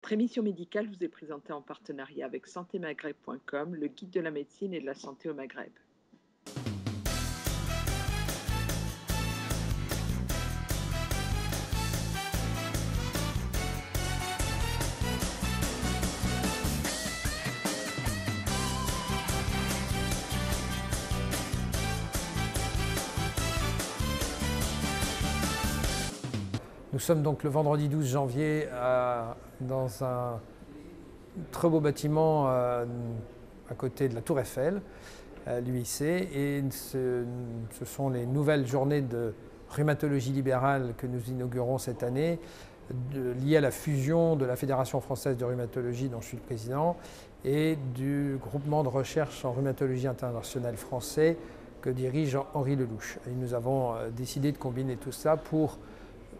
Votre émission médicale vous est présentée en partenariat avec santémaghreb.com, le guide de la médecine et de la santé au Maghreb. Nous sommes donc le vendredi 12 janvier dans un très beau bâtiment à côté de la Tour Eiffel, à l'UIC, et ce sont les nouvelles journées de rhumatologie libérale que nous inaugurons cette année, liées à la fusion de la Fédération française de rhumatologie, dont je suis le président, et du groupement de recherche en rhumatologie internationale français que dirige Henri Lelouch. Et nous avons décidé de combiner tout ça pour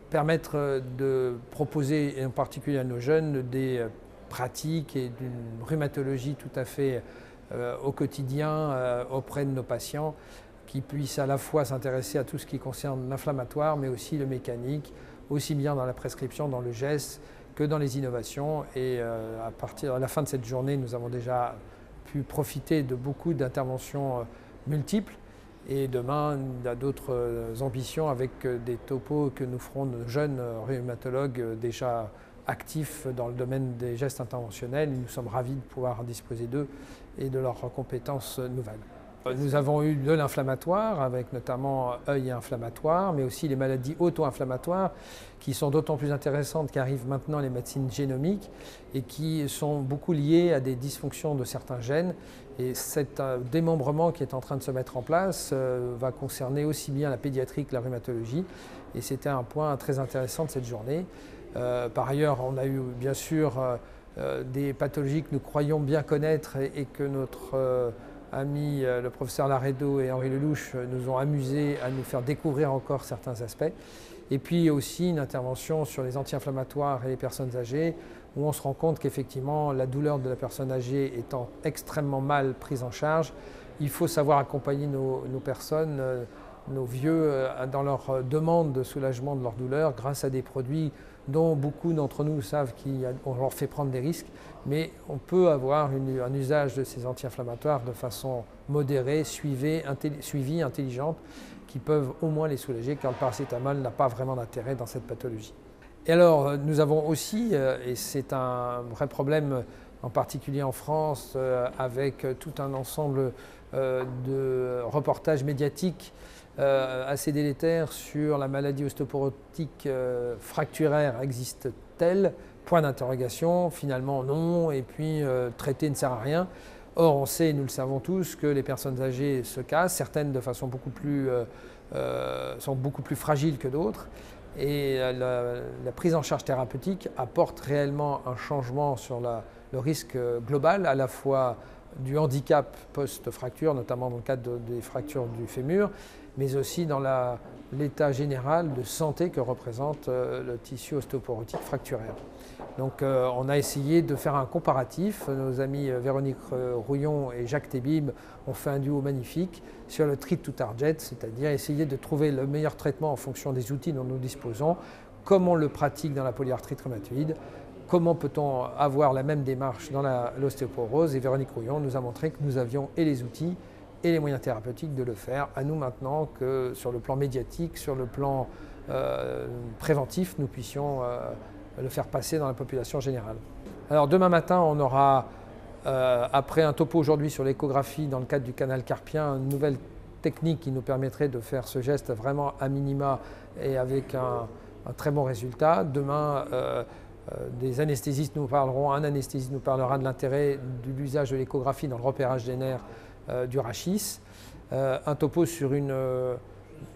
permettre de proposer, et en particulier à nos jeunes, des pratiques et d'une rhumatologie tout à fait au quotidien auprès de nos patients, qui puissent à la fois s'intéresser à tout ce qui concerne l'inflammatoire, mais aussi le mécanique, aussi bien dans la prescription, dans le geste, que dans les innovations. Et à la fin de cette journée, nous avons déjà pu profiter de beaucoup d'interventions multiples. Et demain, il y a d'autres ambitions avec des topos que nous ferons de jeunes rhumatologues déjà actifs dans le domaine des gestes interventionnels. Nous sommes ravis de pouvoir disposer d'eux et de leurs compétences nouvelles. Nous avons eu de l'inflammatoire, avec notamment œil inflammatoire, mais aussi les maladies auto-inflammatoires, qui sont d'autant plus intéressantes qu'arrivent maintenant les médecines génomiques et qui sont beaucoup liées à des dysfonctions de certains gènes. Et cet démembrement qui est en train de se mettre en place va concerner aussi bien la pédiatrie que la rhumatologie. Et c'était un point très intéressant de cette journée. Par ailleurs, on a eu bien sûr des pathologies que nous croyons bien connaître et que notre amis, le professeur Laredo et Henri Lelouch, nous ont amusés à nous faire découvrir encore certains aspects. Et puis aussi une intervention sur les anti-inflammatoires et les personnes âgées, où on se rend compte qu'effectivement la douleur de la personne âgée étant extrêmement mal prise en charge, il faut savoir accompagner nos personnes, nos vieux, dans leur demande de soulagement de leur douleur grâce à des produits dont beaucoup d'entre nous savent qu'on leur fait prendre des risques, mais on peut avoir un usage de ces anti-inflammatoires de façon modérée, suivie, intelligente, qui peuvent au moins les soulager, car le paracétamol n'a pas vraiment d'intérêt dans cette pathologie. Et alors, nous avons aussi, et c'est un vrai problème, en particulier en France, avec tout un ensemble de reportages médiatiques assez délétères sur la maladie ostéoporotique fracturaire existe-t-elle? Point d'interrogation, finalement non, et puis traiter ne sert à rien. Or, on sait, nous le savons tous, que les personnes âgées se cassent, certaines de façon sont beaucoup plus fragiles que d'autres. Et la prise en charge thérapeutique apporte réellement un changement sur le risque global, à la fois du handicap post-fracture, notamment dans le cadre des fractures du fémur, mais aussi dans l'état général de santé que représente le tissu ostéoporotique fracturaire. Donc on a essayé de faire un comparatif. Nos amis Véronique Rouillon et Jacques Tébib ont fait un duo magnifique sur le treat to target, c'est-à-dire essayer de trouver le meilleur traitement en fonction des outils dont nous disposons, comment on le pratique dans la polyarthrite rhumatoïde, comment peut-on avoir la même démarche dans l'ostéoporose. Et Véronique Rouillon nous a montré que nous avions et les outils et les moyens thérapeutiques de le faire. À nous maintenant que sur le plan médiatique, sur le plan préventif, nous puissions le faire passer dans la population générale. Alors demain matin, on aura, après un topo aujourd'hui sur l'échographie dans le cadre du canal carpien, une nouvelle technique qui nous permettrait de faire ce geste vraiment à minima et avec un très bon résultat. Demain, des anesthésistes nous parleront, un anesthésiste nous parlera de l'intérêt de l'usage de l'échographie dans le repérage des nerfs du rachis. Un topo sur une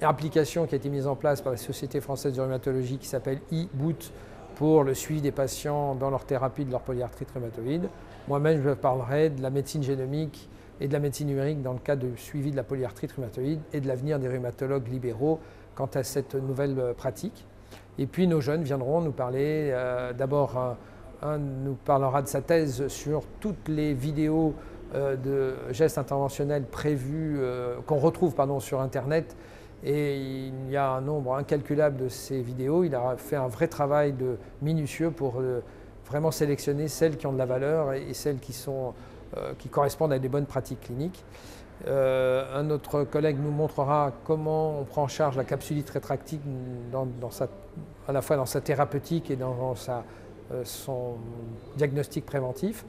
application qui a été mise en place par la Société française de rhumatologie qui s'appelle e-Boot pour le suivi des patients dans leur thérapie de leur polyarthrite rhumatoïde. Moi-même, je parlerai de la médecine génomique et de la médecine numérique dans le cadre du suivi de la polyarthrite rhumatoïde et de l'avenir des rhumatologues libéraux quant à cette nouvelle pratique. Et puis nos jeunes viendront nous parler, d'abord un nous parlera de sa thèse sur toutes les vidéos de gestes interventionnels prévus, qu'on retrouve sur Internet. Et il y a un nombre incalculable de ces vidéos. Il a fait un vrai travail minutieux pour vraiment sélectionner celles qui ont de la valeur et celles qui correspondent à des bonnes pratiques cliniques. Un autre collègue nous montrera comment on prend en charge la capsulite rétractique à la fois dans sa thérapeutique et dans son diagnostic préventif.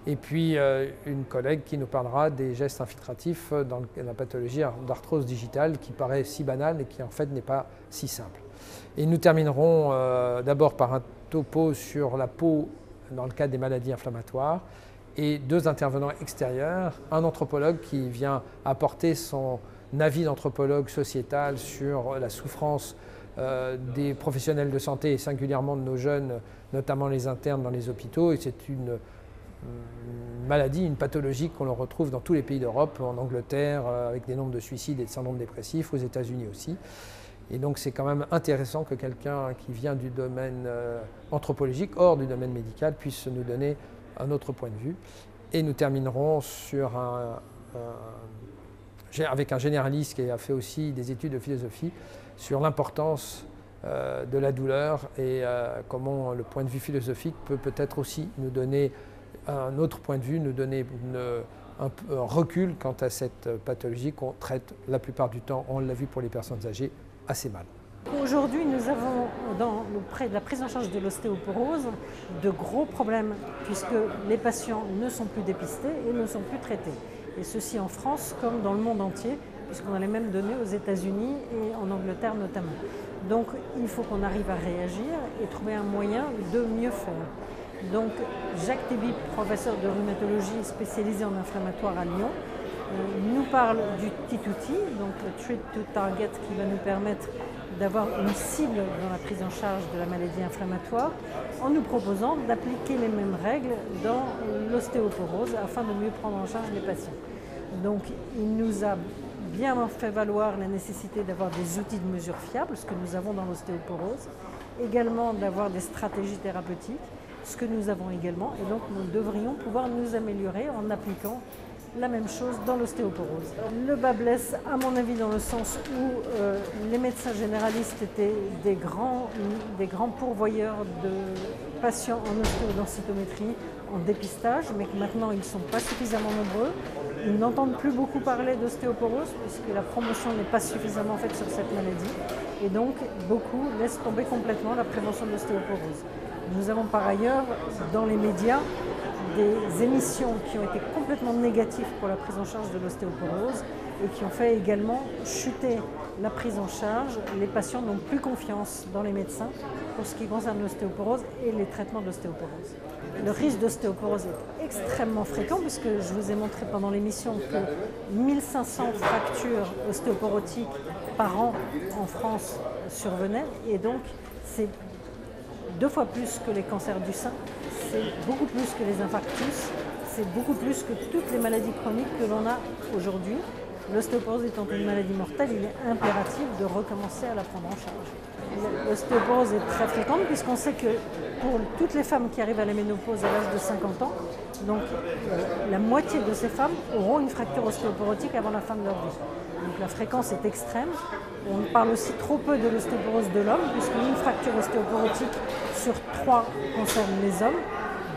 Et puis une collègue qui nous parlera des gestes infiltratifs dans la pathologie d'arthrose digitale qui paraît si banale et qui en fait n'est pas si simple. Et nous terminerons d'abord par un topo sur la peau dans le cadre des maladies inflammatoires et deux intervenants extérieurs, un anthropologue qui vient apporter son avis d'anthropologue sociétal sur la souffrance des professionnels de santé et singulièrement de nos jeunes, notamment les internes dans les hôpitaux. Et c'est une maladie, une pathologie qu'on retrouve dans tous les pays d'Europe, en Angleterre avec des nombres de suicides et de syndromes dépressifs, aux États-Unis aussi. Et donc c'est quand même intéressant que quelqu'un qui vient du domaine anthropologique, hors du domaine médical, puisse nous donner un autre point de vue. Et nous terminerons avec un généraliste qui a fait aussi des études de philosophie sur l'importance de la douleur et comment le point de vue philosophique peut peut-être aussi nous donner un autre point de vue, nous donner un recul quant à cette pathologie qu'on traite la plupart du temps, on l'a vu pour les personnes âgées, assez mal. Aujourd'hui, nous avons, dans la prise en charge de l'ostéoporose, de gros problèmes puisque les patients ne sont plus dépistés et ne sont plus traités. Et ceci en France comme dans le monde entier, puisqu'on a les mêmes données aux États-Unis et en Angleterre notamment. Donc il faut qu'on arrive à réagir et trouver un moyen de mieux faire. Donc Jacques Théby, professeur de rhumatologie spécialisé en inflammatoire à Lyon, nous parle du T2T, donc le Treat to Target, qui va nous permettre d'avoir une cible dans la prise en charge de la maladie inflammatoire, en nous proposant d'appliquer les mêmes règles dans l'ostéoporose afin de mieux prendre en charge les patients. Donc il nous a bien fait valoir la nécessité d'avoir des outils de mesure fiables, ce que nous avons dans l'ostéoporose, également d'avoir des stratégies thérapeutiques, ce que nous avons également, et donc nous devrions pouvoir nous améliorer en appliquant la même chose dans l'ostéoporose. Le bas blesse, à mon avis, dans le sens où les médecins généralistes étaient des grands pourvoyeurs de patients en ostéodensitométrie, en dépistage, mais que maintenant ils ne sont pas suffisamment nombreux. Ils n'entendent plus beaucoup parler d'ostéoporose puisque la promotion n'est pas suffisamment faite sur cette maladie. Et donc, beaucoup laissent tomber complètement la prévention de l'ostéoporose. Nous avons par ailleurs, dans les médias, des émissions qui ont été complètement négatives pour la prise en charge de l'ostéoporose et qui ont fait également chuter la prise en charge. Les patients n'ont plus confiance dans les médecins pour ce qui concerne l'ostéoporose et les traitements d'ostéoporose. Le risque d'ostéoporose est extrêmement fréquent puisque je vous ai montré pendant l'émission que 1500 fractures ostéoporotiques par an en France survenaient et donc c'est 2 fois plus que les cancers du sein, c'est beaucoup plus que les infarctus, c'est beaucoup plus que toutes les maladies chroniques que l'on a aujourd'hui. L'ostéoporose étant une maladie mortelle, il est impératif de recommencer à la prendre en charge. L'ostéoporose est très fréquente puisqu'on sait que pour toutes les femmes qui arrivent à la ménopause à l'âge de 50 ans, donc la moitié de ces femmes auront une fracture ostéoporotique avant la fin de leur vie. Donc la fréquence est extrême. On parle aussi trop peu de l'ostéoporose de l'homme, puisqu'une fracture ostéoporotique sur 3 concerne les hommes,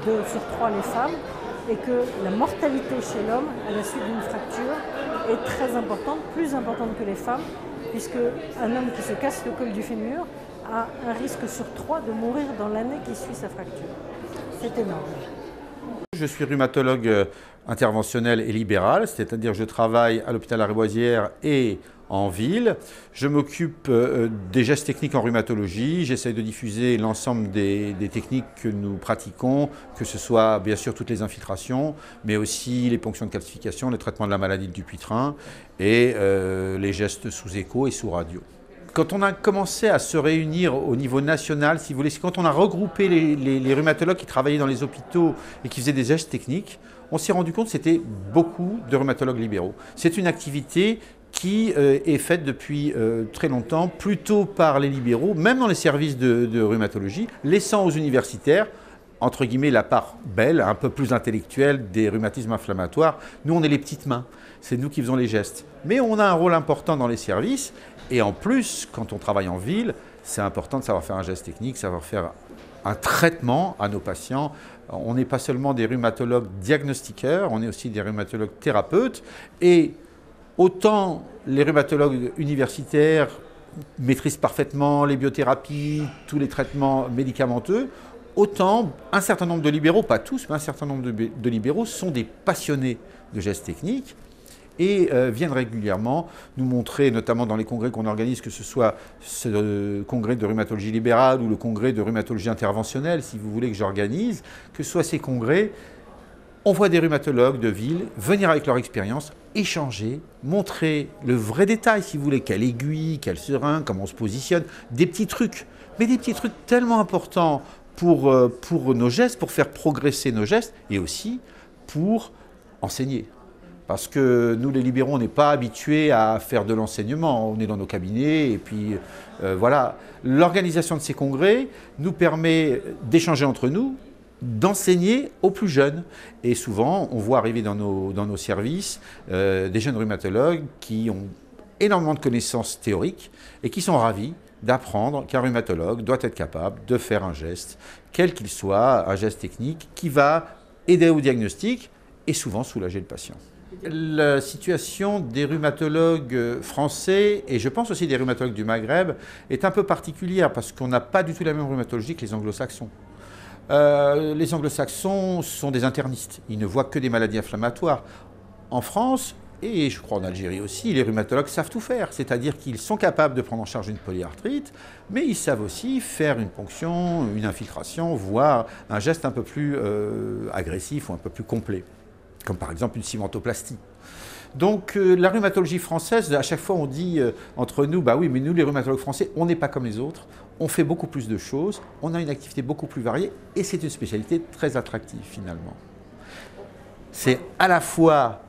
2 sur 3 les femmes, et que la mortalité chez l'homme à la suite d'une fracture est très importante, plus importante que les femmes, puisque un homme qui se casse le col du fémur a un risque sur 3 de mourir dans l'année qui suit sa fracture. C'est énorme. Je suis rhumatologue interventionnel et libéral, c'est-à-dire que je travaille à l'hôpital Lariboisière et en ville. Je m'occupe des gestes techniques en rhumatologie. J'essaie de diffuser l'ensemble des techniques que nous pratiquons, que ce soit bien sûr toutes les infiltrations, mais aussi les ponctions de calcification, les traitements de la maladie de Dupuytren et les gestes sous écho et sous radio. Quand on a commencé à se réunir au niveau national, si vous voulez, c'est quand on a regroupé les rhumatologues qui travaillaient dans les hôpitaux et qui faisaient des gestes techniques, on s'est rendu compte que c'était beaucoup de rhumatologues libéraux. C'est une activité qui est faite depuis très longtemps, plutôt par les libéraux, même dans les services de rhumatologie, laissant aux universitaires, entre guillemets, la part belle, un peu plus intellectuelle des rhumatismes inflammatoires. Nous, on est les petites mains, c'est nous qui faisons les gestes. Mais on a un rôle important dans les services, et en plus, quand on travaille en ville, c'est important de savoir faire un geste technique, savoir faire un traitement à nos patients. On n'est pas seulement des rhumatologues diagnostiqueurs, on est aussi des rhumatologues thérapeutes. Et autant les rhumatologues universitaires maîtrisent parfaitement les biothérapies, tous les traitements médicamenteux, autant un certain nombre de libéraux, pas tous, mais un certain nombre de libéraux sont des passionnés de gestes techniques et viennent régulièrement nous montrer, notamment dans les congrès qu'on organise, que ce soit ce congrès de rhumatologie libérale ou le congrès de rhumatologie interventionnelle, si vous voulez que j'organise, que ce soit ces congrès, on voit des rhumatologues de ville venir avec leur expérience, échanger, montrer le vrai détail, si vous voulez, quelle aiguille, quel serin, comment on se positionne, des petits trucs, mais des petits trucs tellement importants pour nos gestes, pour faire progresser nos gestes, et aussi pour enseigner. Parce que nous, les libéraux, on n'est pas habitués à faire de l'enseignement. On est dans nos cabinets et puis voilà. L'organisation de ces congrès nous permet d'échanger entre nous, d'enseigner aux plus jeunes. Et souvent, on voit arriver dans nos services des jeunes rhumatologues qui ont énormément de connaissances théoriques et qui sont ravis d'apprendre qu'un rhumatologue doit être capable de faire un geste, quel qu'il soit, un geste technique qui va aider au diagnostic et souvent soulager le patient. La situation des rhumatologues français, et je pense aussi des rhumatologues du Maghreb, est un peu particulière parce qu'on n'a pas du tout la même rhumatologie que les anglo-saxons. Les anglo-saxons sont des internistes, ils ne voient que des maladies inflammatoires. En France, et je crois en Algérie aussi, les rhumatologues savent tout faire, c'est-à-dire qu'ils sont capables de prendre en charge une polyarthrite, mais ils savent aussi faire une ponction, une infiltration, voire un geste un peu plus agressif ou un peu plus complet, comme par exemple une cimentoplastie. Donc la rhumatologie française, à chaque fois on dit entre nous, bah oui, mais nous les rhumatologues français, on n'est pas comme les autres, on fait beaucoup plus de choses, on a une activité beaucoup plus variée et c'est une spécialité très attractive finalement. C'est à la fois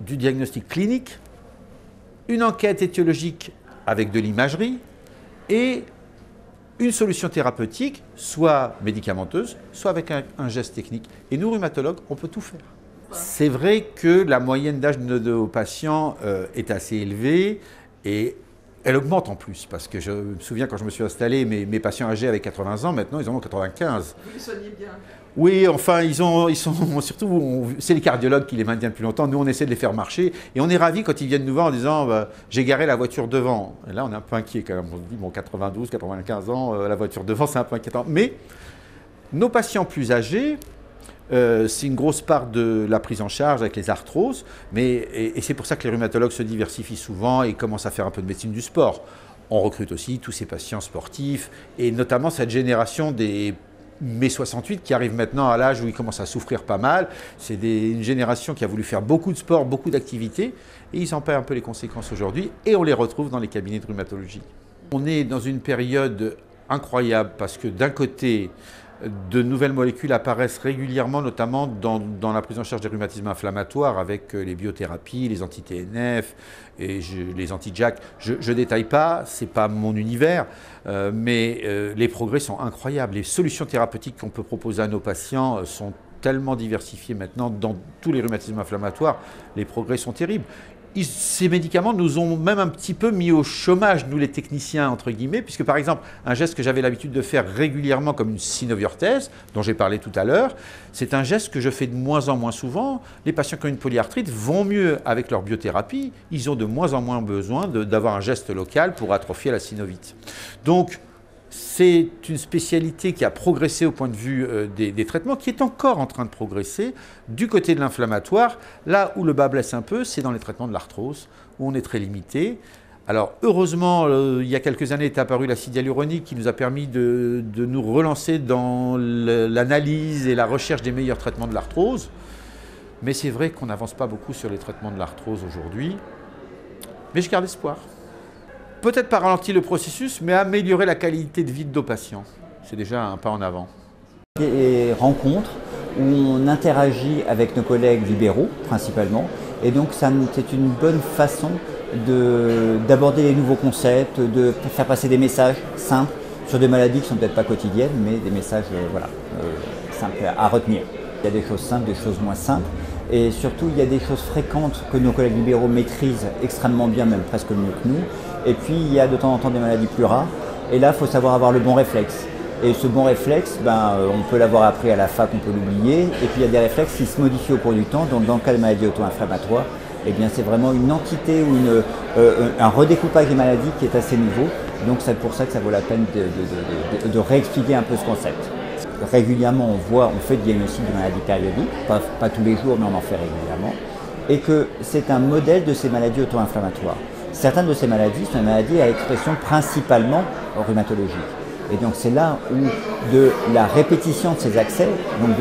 du diagnostic clinique, une enquête étiologique avec de l'imagerie et une solution thérapeutique, soit médicamenteuse, soit avec un geste technique. Et nous, rhumatologues, on peut tout faire. C'est vrai que la moyenne d'âge de nos patients est assez élevée et elle augmente en plus, parce que je me souviens quand je me suis installé, mes patients âgés avaient 80 ans, maintenant ils en ont 95. Vous les soignez bien? Oui, enfin, ils sont surtout, c'est les cardiologues qui les maintiennent plus longtemps. Nous, on essaie de les faire marcher. Et on est ravis quand ils viennent nous voir en disant bah, j'ai garé la voiture devant. Et là, on est un peu inquiet quand même. On se dit, bon, 92, 95 ans, la voiture devant, c'est un peu inquiétant. Mais nos patients plus âgés, c'est une grosse part de la prise en charge avec les arthroses. Et c'est pour ça que les rhumatologues se diversifient souvent et commencent à faire un peu de médecine du sport. On recrute aussi tous ces patients sportifs et notamment cette génération des mai 68 qui arrive maintenant à l'âge où ils commencent à souffrir pas mal. C'est une génération qui a voulu faire beaucoup de sport, beaucoup d'activités et ils en paient un peu les conséquences aujourd'hui et on les retrouve dans les cabinets de rhumatologie. On est dans une période incroyable parce que d'un côté, de nouvelles molécules apparaissent régulièrement, notamment dans la prise en charge des rhumatismes inflammatoires avec les biothérapies, les anti-TNF et les anti-JAK. Je ne détaille pas, ce n'est pas mon univers, mais les progrès sont incroyables. Les solutions thérapeutiques qu'on peut proposer à nos patients sont tellement diversifiées maintenant dans tous les rhumatismes inflammatoires, les progrès sont terribles. Ces médicaments nous ont même un petit peu mis au chômage, nous les techniciens, entre guillemets, puisque par exemple, un geste que j'avais l'habitude de faire régulièrement comme une synoviorthèse, dont j'ai parlé tout à l'heure, c'est un geste que je fais de moins en moins souvent. Les patients qui ont une polyarthrite vont mieux avec leur biothérapie, ils ont de moins en moins besoin d'avoir un geste local pour atrophier la synovite. Donc, c'est une spécialité qui a progressé au point de vue des traitements, qui est encore en train de progresser. Du côté de l'inflammatoire, là où le bas blesse un peu, c'est dans les traitements de l'arthrose, où on est très limité. Alors heureusement, il y a quelques années est apparue l'acide hyaluronique qui nous a permis de nous relancer dans l'analyse et la recherche des meilleurs traitements de l'arthrose. Mais c'est vrai qu'on n'avance pas beaucoup sur les traitements de l'arthrose aujourd'hui. Mais je garde espoir. Peut-être pas ralentir le processus, mais améliorer la qualité de vie de nos patients. C'est déjà un pas en avant. Des rencontres où on interagit avec nos collègues libéraux, principalement. Et donc, c'est une bonne façon d'aborder les nouveaux concepts, de faire passer des messages simples sur des maladies qui ne sont peut-être pas quotidiennes, mais des messages simples à retenir. Il y a des choses simples, des choses moins simples. Et surtout, il y a des choses fréquentes que nos collègues libéraux maîtrisent extrêmement bien, même presque mieux que nous. Et puis, il y a de temps en temps des maladies plus rares. Et là, il faut savoir avoir le bon réflexe. Et ce bon réflexe, on peut l'avoir appris à la fac, on peut l'oublier. Et puis il y a des réflexes qui se modifient au cours du temps. Donc dans le cas de maladies auto-inflammatoires, eh bien c'est vraiment une entité ou un redécoupage des maladies qui est assez nouveau. Donc c'est pour ça que ça vaut la peine de réexpliquer un peu ce concept. Régulièrement, on fait le diagnostic de maladies périodiques, pas tous les jours, mais on en fait régulièrement. Et que c'est un modèle de ces maladies auto-inflammatoires. Certaines de ces maladies sont des maladies à expression principalement rhumatologique. Et donc c'est là où de la répétition de ces accès, donc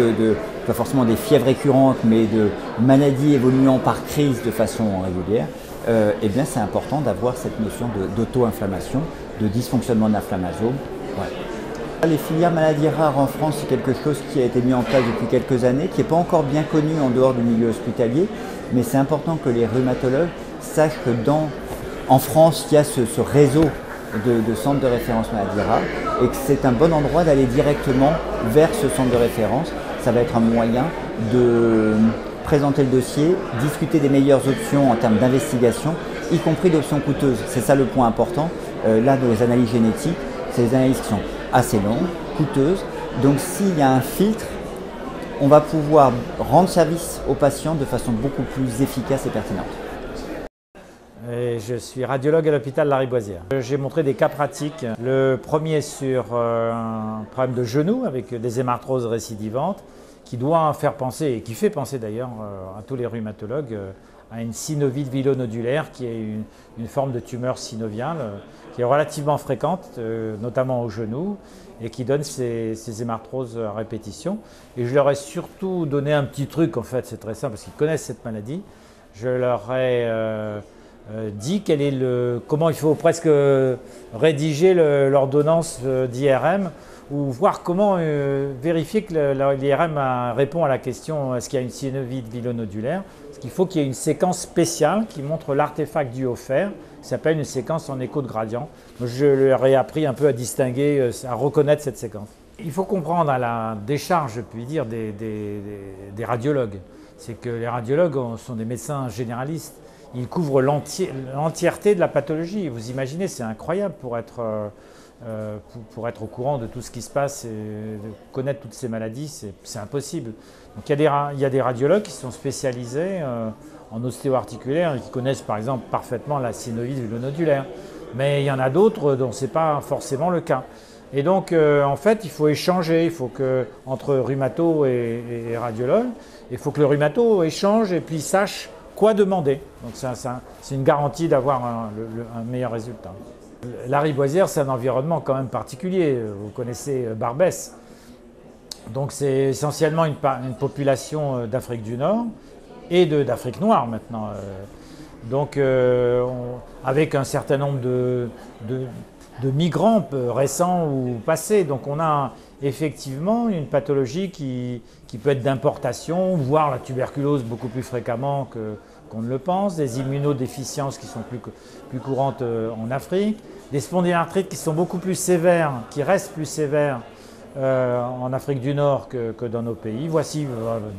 pas forcément des fièvres récurrentes, mais de maladies évoluant par crise de façon régulière, eh bien c'est important d'avoir cette notion d'auto-inflammation, de dysfonctionnement de l'inflammasome. Ouais. Les filières maladies rares en France, c'est quelque chose qui a été mis en place depuis quelques années, qui n'est pas encore bien connu en dehors du milieu hospitalier, mais c'est important que les rhumatologues sachent que en France, il y a ce réseau de centres de référence maladies rares et que c'est un bon endroit d'aller directement vers ce centre de référence. Ça va être un moyen de présenter le dossier, discuter des meilleures options en termes d'investigation, y compris d'options coûteuses. C'est ça le point important. Là, dans les analyses génétiques, c'est des analyses qui sont assez longues, coûteuses. Donc s'il y a un filtre, on va pouvoir rendre service aux patients de façon beaucoup plus efficace et pertinente. Et je suis radiologue à l'hôpital Lariboisière. J'ai montré des cas pratiques. Le premier sur un problème de genou avec des hémarthroses récidivantes qui doit faire penser, et qui fait penser d'ailleurs à tous les rhumatologues, à une synovite vilonodulaire qui est une forme de tumeur synoviale qui est relativement fréquente, notamment au genou, et qui donne ces hémarthroses à répétition. Et je leur ai surtout donné un petit truc, en fait, c'est très simple, parce qu'ils connaissent cette maladie. Je leur ai dit comment il faut presque rédiger l'ordonnance d'IRM ou voir comment vérifier que l'IRM répond à la question est-ce qu'il y a une synovite vilonodulaire. Parce qu'il faut qu'il y ait une séquence spéciale qui montre l'artefact du haut fer, qui s'appelle une séquence en écho de gradient. Je leur ai appris un peu à distinguer, à reconnaître cette séquence. Il faut comprendre à la décharge, je puis dire, des radiologues. C'est que les radiologues sont des médecins généralistes. Ils couvrent l'entièreté de la pathologie. Vous imaginez, c'est incroyable pour être au courant de tout ce qui se passe et de connaître toutes ces maladies, c'est impossible. Donc il y a des radiologues qui sont spécialisés en ostéo-articulaire et qui connaissent par exemple parfaitement la synovite vilonodulaire. Mais il y en a d'autres dont ce n'est pas forcément le cas. Et donc en fait, il faut échanger, il faut entre rhumato et radiologue, il faut que le rhumato échange et puis sache quoi demander. Donc c'est une garantie d'avoir un meilleur résultat. Lariboisière, c'est un environnement quand même particulier. Vous connaissez Barbès. Donc c'est essentiellement une population d'Afrique du Nord et d'Afrique noire maintenant. Donc avec un certain nombre de migrants récents ou passés. Donc on a effectivement une pathologie qui peut être d'importation, voire la tuberculose beaucoup plus fréquemment qu'on ne le pense, des immunodéficiences qui sont plus courantes en Afrique, des spondylarthrites qui sont beaucoup plus sévères, qui restent plus sévères en Afrique du Nord que dans nos pays. Voici,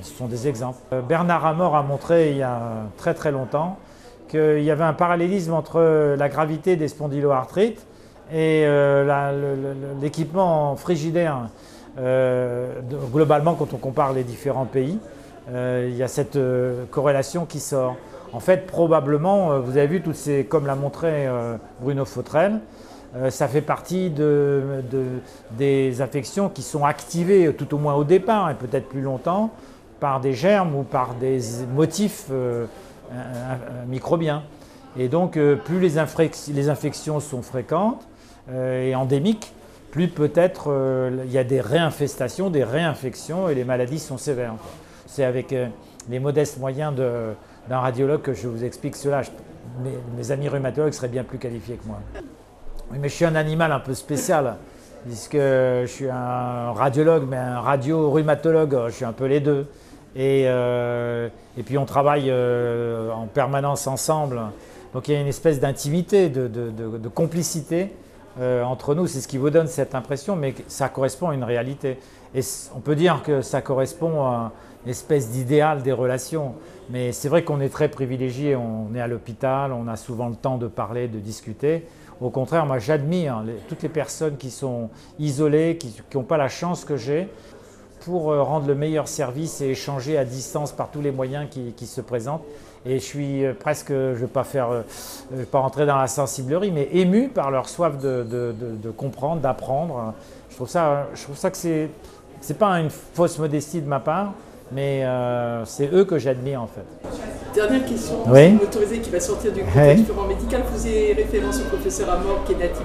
ce sont des exemples. Bernard Amor a montré il y a très très longtemps qu'il y avait un parallélisme entre la gravité des spondyloarthrites et l'équipement frigidaire. Globalement, quand on compare les différents pays, il y a cette corrélation qui sort. En fait, probablement, vous avez vu, comme l'a montré Bruno Fautrel, ça fait partie des infections qui sont activées tout au moins au départ et peut-être plus longtemps par des germes ou par des motifs microbiens. Et donc, plus les infections sont fréquentes et endémiques, plus peut-être il y a des réinfestations, des réinfections et les maladies sont sévères. C'est avec les modestes moyens d'un radiologue que je vous explique cela. Mes amis rhumatologues seraient bien plus qualifiés que moi. Mais je suis un animal un peu spécial, puisque je suis un radiologue, mais un radio-rhumatologue, je suis un peu les deux. Et puis on travaille en permanence ensemble. Donc il y a une espèce d'intimité, de complicité entre nous. C'est ce qui vous donne cette impression, mais ça correspond à une réalité. Et on peut dire que ça correspond à une espèce d'idéal des relations. Mais c'est vrai qu'on est très privilégié, on est à l'hôpital, on a souvent le temps de parler, de discuter. Au contraire, moi j'admire toutes les personnes qui sont isolées, qui n'ont pas la chance que j'ai pour rendre le meilleur service et échanger à distance par tous les moyens qui se présentent. Et je suis presque, je ne vais pas rentrer dans la sensiblerie, mais ému par leur soif de comprendre, d'apprendre. Je trouve ça que c'est pas une fausse modestie de ma part, mais c'est eux que j'admire en fait. Dernière question, Oui. si vous m'autorisez, qui va sortir du contexte purement médical. Vous faisiez référence au professeur Amor qui est natif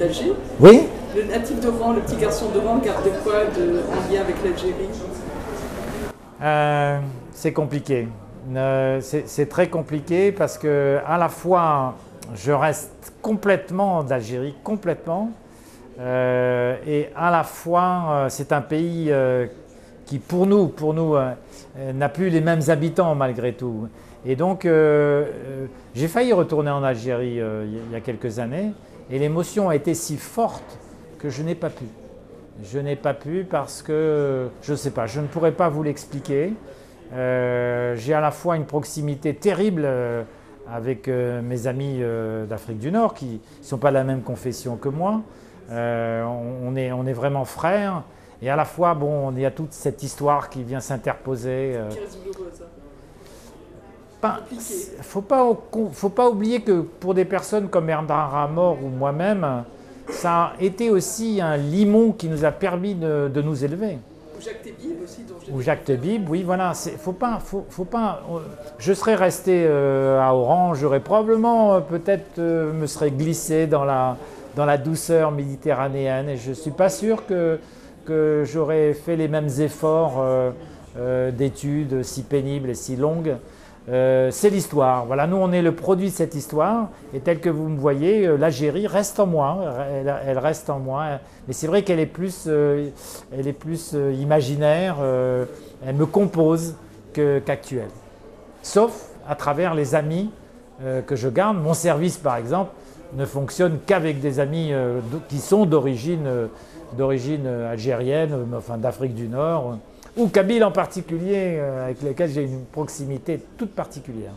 d'Alger. Oui. Le natif d'Oran, le petit garçon d'Oran, garde quoi en lien avec l'Algérie? C'est compliqué. C'est très compliqué parce que à la fois je reste complètement d'Algérie, complètement, et à la fois c'est un pays qui pour nous n'a plus les mêmes habitants malgré tout. Et donc j'ai failli retourner en Algérie il y a quelques années et l'émotion a été si forte que je n'ai pas pu. Je n'ai pas pu parce que, je ne sais pas, je ne pourrais pas vous l'expliquer. J'ai à la fois une proximité terrible avec mes amis d'Afrique du Nord qui ne sont pas de la même confession que moi. On est vraiment frères. Et à la fois, bon, il y a toute cette histoire qui vient s'interposer. Qui reste douloureuse. Faut pas oublier que pour des personnes comme Bernard Amor ou moi-même, ça a été aussi un limon qui nous a permis de nous élever. Ou Jacques Tébib aussi. Ou Jacques Tébib, oui, voilà. Faut pas, je serais resté à Oran, j'aurais probablement peut-être me serais glissé dans la douceur méditerranéenne. Et je ne suis pas sûr que j'aurais fait les mêmes efforts d'études si pénibles et si longues. C'est l'histoire. Voilà, nous on est le produit de cette histoire et tel que vous me voyez, l'Algérie reste en moi, elle reste en moi. Mais c'est vrai qu'elle est plus, imaginaire, elle me compose qu'actuelle. Sauf à travers les amis que je garde. Mon service par exemple ne fonctionne qu'avec des amis qui sont d'origine algérienne, enfin d'Afrique du Nord. Ou Kabyle en particulier, avec lesquels j'ai une proximité toute particulière.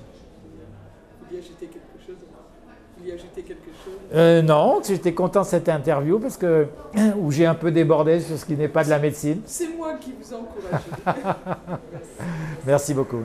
Vous y ajoutez quelque chose? Non, j'étais content de cette interview parce que où j'ai un peu débordé sur ce qui n'est pas de la médecine. C'est moi qui vous encourage. Merci beaucoup.